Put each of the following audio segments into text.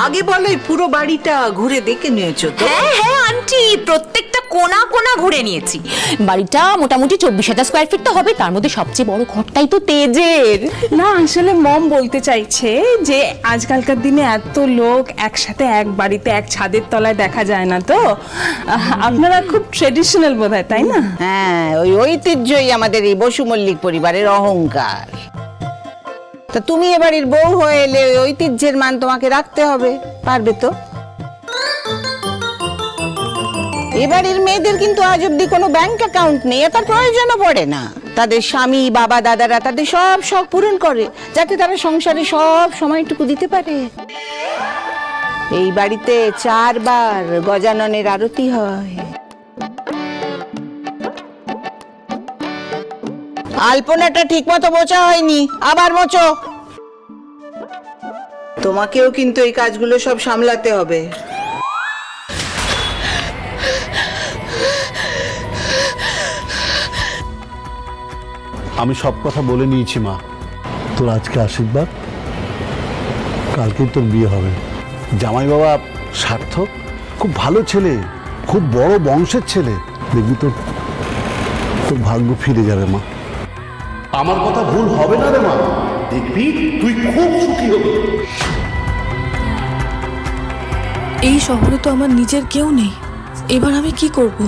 আগে বলো এই পুরো বাড়িটা ঘুরে দেখে নিয়েছো তো? হ্যাঁ হ্যাঁ আন্টি, প্রত্যেকটা কোণা কোণা ঘুরে নিয়েছি। বাড়িটা মোটামুটি 24,000 স্কোয়ার ফিট তো হবে, তার মধ্যে সবচেয়ে বড় ঘরটাই তো তেজের। না আসলে মম বলতে চাইছে যে আজকালকার দিনে এত লোক একসাথে এক বাড়িতে এক ছাদের তলায় দেখা যায় না তো। আপনারা খুব ট্রেডিশনাল বোধহয়, তাই না? হ্যাঁ, ওই ঐতিহ্যই আমাদের এই বসু মল্লিক পরিবারের অহংকার। তা তুমি এ বাড়ির বউ হয়ে এলে ওই ঐতিহ্যের মান তোমাকে রাখতে হবে, পারবে তো? এ বাড়ির মেয়েদের কিন্তু আজ অব্দি কোনো ব্যাংক অ্যাকাউন্ট নেই, তার প্রয়োজনও পড়ে না। তাদের স্বামী বাবা দাদারা তাদের সব শখ পূরণ করে, যাতে তারা সংসারে সব সময়টুকু দিতে পারে। এই বাড়িতে 4 বার গজাননের আরতি হয়। আলপনাটা ঠিক মতো মোছা হয়নি, আবার মোছো। তোমাকেও কিন্তু এই কাজগুলো সব সামলাতে হবে। আমি সব কথা বলে নিয়েছি মা, তোর আজকে আশীর্বাদ, কালকে তোর বিয়ে হবে। জামাই বাবা সার্থক খুব ভালো ছেলে, খুব বড় বংশের ছেলে, দেখবি তোর তোর ভাগ্য ফিরে যাবে মা। আমার কথা ভুল হবে না রে মা, দেখবি তুই খুব সুখী হবি। এই শহরে তো আমার নিজের কেউ নেই, এবার আমি কি করব?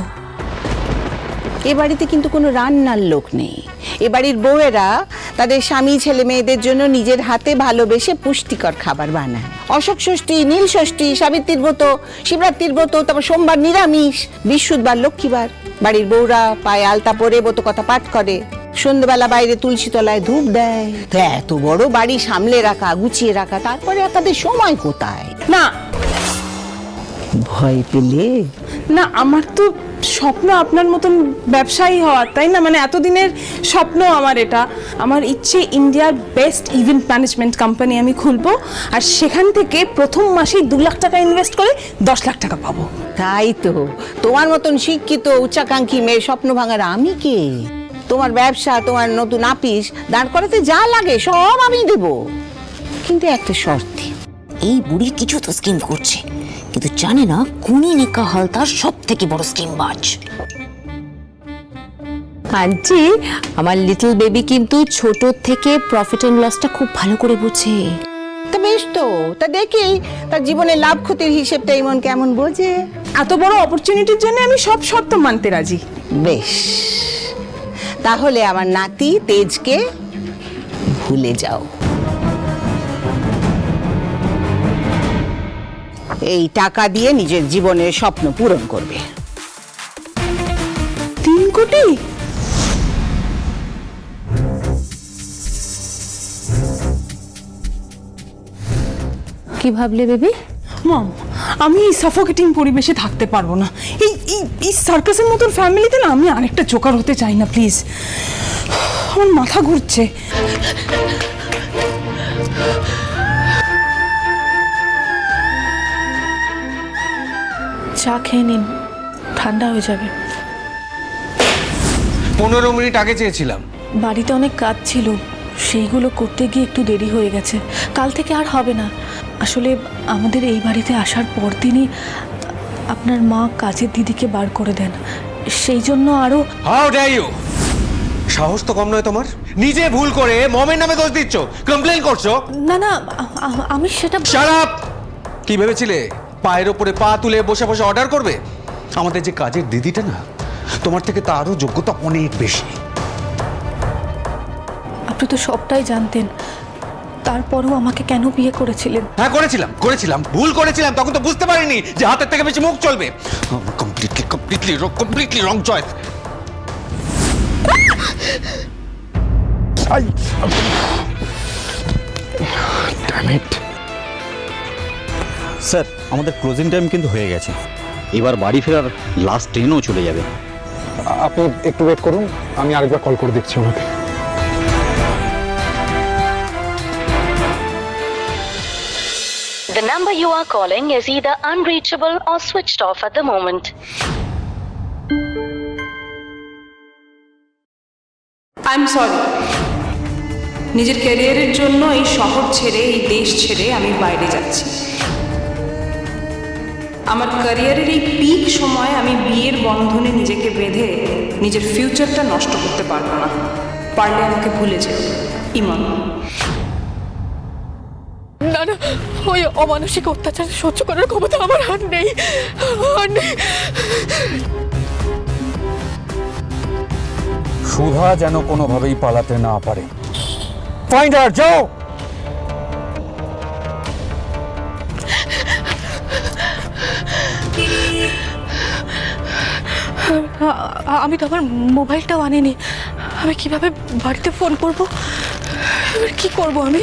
এ বাড়িতে কিন্তু কোনো রান্নার লোক নেই। এ বাড়ির বউয়েরা তাদের স্বামী ছেলে মেয়েদের জন্য নিজের হাতে ভালোবেসে পুষ্টিকর খাবার বানায়। অশোক ষষ্ঠী, নীল ষষ্ঠী, সাবিত্রীর ব্রত, শিবরাত্রির ব্রত, তারপর সোমবার নিরামিষ, বৃহস্পতিবার লক্ষ্মীবার বাড়ির বউরা পায়ে আলতা পরে ব্রত কথা পাঠ করে, সন্ধ্যেবেলা বাইরে তুলসী তলায় ধূপ দেয়। তো এত বড় বাড়ি সামলে রাখা, গুছিয়ে রাখা, তারপরে আর তাদের সময় কোথায়? না ভয় পেলে? না, আমার তো স্বপ্ন আপনার মতন ব্যবসায়ী হওয়ার, তাই না? মানে এতদিনের স্বপ্ন আমার এটা। আমার ইচ্ছে ইন্ডিয়ার বেস্ট ইভেন্ট ম্যানেজমেন্ট কোম্পানি আমি খুলবো, আর সেখান থেকে প্রথম মাসেই 2 লাখ টাকা ইনভেস্ট করে 10 লাখ টাকা পাবো। তাই তো, তোমার মতন শিক্ষিত উচ্চাকাঙ্ক্ষী মেয়ের স্বপ্ন ভাঙার আমি কে? তোমার ব্যবসা, তোমার নতুন আপিস দাঁড় করাতে যা লাগে সব আমি দেব, কিন্তু একটা শর্তে। এই বুড়ি কিছু তো স্কিম করছে, কিন্তু জানে না কুনি নিকা হালদার সব থেকে বড় স্কিম বাজ। আন্টি, আমার লিটল বেবি কিন্তু ছোট থেকে প্রফিট এন্ড লসটা খুব ভালো করে বোঝে। তা বেশ তো, তা দেখি তার জীবনের লাভ ক্ষতির হিসেবটা এমন কেমন বোঝে। এত বড় অপরচুনিটির জন্য আমি সব শর্ত মানতে রাজি। বেশ, তাহলে আমার নাতি তেজকে ভুলে যাও। এই টাকা দিয়ে নিজের জীবনের স্বপ্ন পূরণ করবে। 3 কোটি? কি ভাবলে বেবি? মম, আমি এই সাফোকেটিং পরিবেশে থাকতে পারবো না। এই এই এই সার্কাসের মতন ফ্যামিলিতে না আমি আরেকটা জোকার হতে চাই না, প্লিজ। আমার মাথা ঘুরছে। চা খেয়ে নিন, ঠান্ডা হয়ে যাবে। 15 মিনিট আগে চেয়েছিলাম। বাড়িতে অনেক কাজ ছিল, সেইগুলো করতে গিয়ে একটু দেরি হয়ে গেছে। কাল থেকে আর হবে না। আসলে আমাদের এই বাড়িতে আসার পর দিনই আপনার মা কাজের দিদিকে বার করে দেন, সেই জন্য আরো। How dare you! সাহস তো কম নয় তোমার, নিজে ভুল করে মমের নামে দোষ দিচ্ছ, কমপ্লেইন করছো। না না, আমি সেটা। Shut up! কি ভেবেছিলে পায়ের ওপরে পা তুলে বসে বসে অর্ডার করবে? আমাদের যে কাজের দিদিটা না, তোমার থেকে তারও যোগ্যতা অনেক বেশি। আপনি তো সবটাই জানতেন, তারপরেও আমাকে কেন বিয়ে করেছিলেন? হ্যাঁ করেছিলাম, ভুল করেছিলাম, তখন তো বুঝতে পারিনি যে হাতের থেকে বেশি মুখ চলবে। কমপ্লিটলি রং চয়েস। স্যার, আমাদের ক্লোজিং টাইম কিন্তু হয়ে গেছে, এবার বাড়ি ফেরার লাস্ট ট্রেনও চলে যাবে। আপনি একটু ওয়েট করুন, আমি আরেকবার কল করে দেখছি ওনাকে। The number you are calling is either unreachable or switched off at the moment. I'm sorry. নিজের ক্যারিয়ারের জন্য এই শহর ছেড়ে, এই দেশ ছেড়ে আমি বাইরে যাচ্ছি। আমার ক্যারিয়ারের এই পিক সময় আমি বিয়ের বন্ধনে নিজেকে বেঁধে নিজের ফিউচারটা নষ্ট করতে পারবো না। পারলে আমাকে ভুলে যেও, ইমন। না না, ওই অমানসিক অত্যাচার সহ্য করার ক্ষমতা আমার আর নেই, আর নেই। সুধা যেন কোনোভাবেই পালাতে না পারে। ফাইন্ড হার, যাও। আমি তো আমার মোবাইলটাও আনিনি, আমি কিভাবে বাড়িতে ফোন করব? এবার কি করব আমি?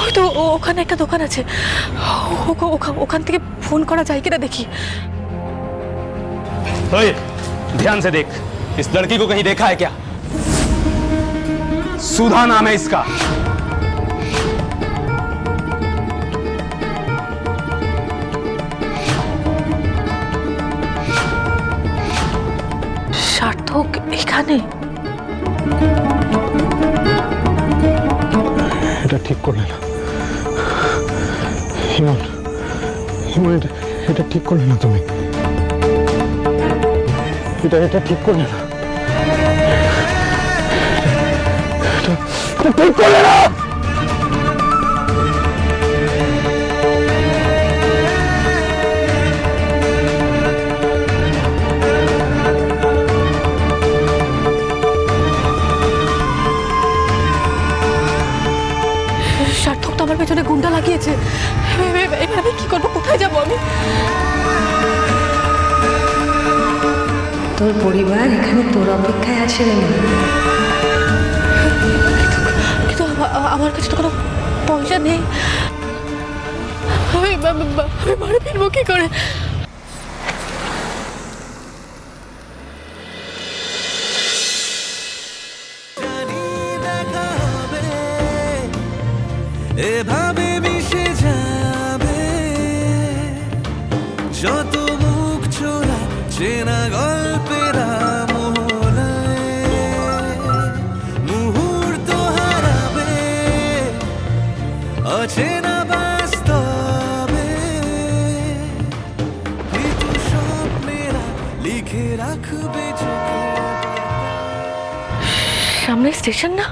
হয়তো ওখানে একটা দোকান আছে, ওখান থেকে ফোন করা যায় কিনা দেখি। ध्यान से देख, इस लड़की को कहीं देखा है क्या? सुधा नाम है इसका। সার্থক এখানে? এটা ঠিক করলে না হিমন, হিমন, এটা ঠিক করলে না তুমি। এটা ঠিক করলে না, এটা ঠিক করলে না। সার্থক তো আমার পেছনে গুন্ডা লাগিয়েছে, এবার আমি কি করবো? কোথায় যাবো আমি? তোর পরিবার এখানে তোর অপেক্ষায় আছে রে মা। কিন্তু আমার কাছে তো কোনো পয়সা নেই, আমি বাড়ি ফিরবো কি করে? এভাবে মিশে যাবে যত মুখ চোরা চেনা গল্পের মুহূর্ত হারাবে অচেনা বাস্তবে মৃত্যু স্বপ্নেরা লিখে রাখবে চোখে। সামনে স্টেশন না?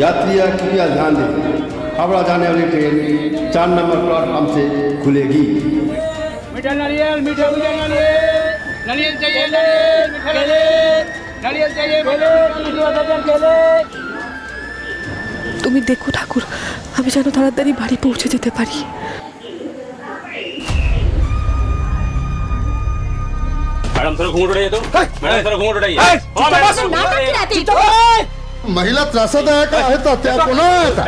यात्रियां कृपया ध्यान दें, हावड़ा जाने वाली ट्रेन 4 नंबर प्लेटफॉर्म से खुलेगी। তুমি দেখো ঠাকুর, আমি যেন তাড়াতাড়ি বাড়ি পৌঁছে যেতে পারি। मैडम थोड़ा घूंघट उठाइए तो, मैडम थोड़ा घूंघट उठाइए। महिला त्रासदायक आहे तर त्या कोणा येतात?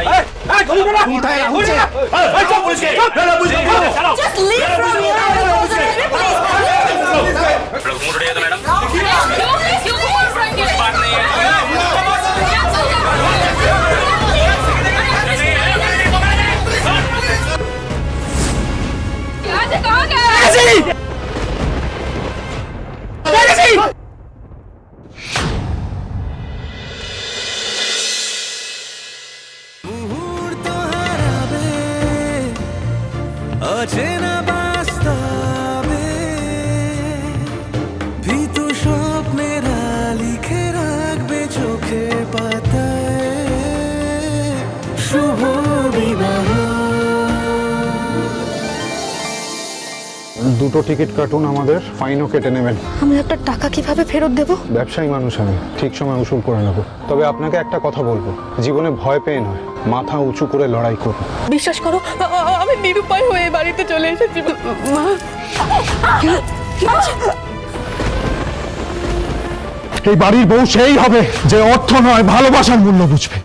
মুহূর্ত হারাবে অচেনা বাস্তবে ভীতু স্বপ্নেরা লিখে রাখবে চোখে পাতায় শুভ বিবাহ। দুটো টিকিট কাটুন, আমাদের ফাইনও কেটে নেবেন। আমি আপনার টাকা কিভাবে ফেরত দেবো? ব্যবসায়ী মানুষ আমি, ঠিক সময় উসুল করে নেব। তবে আপনাকে একটা কথা বলবো, জীবনে ভয় পেয়ে নয়, মাথা উঁচু করে লড়াই করুন। বিশ্বাস করো, আমি নিরুপায় হয়ে বাড়িতে চলে এসেছি। এই বাড়ির বউ সেই হবে যে অর্থ নয় ভালোবাসার মূল্য বুঝবে।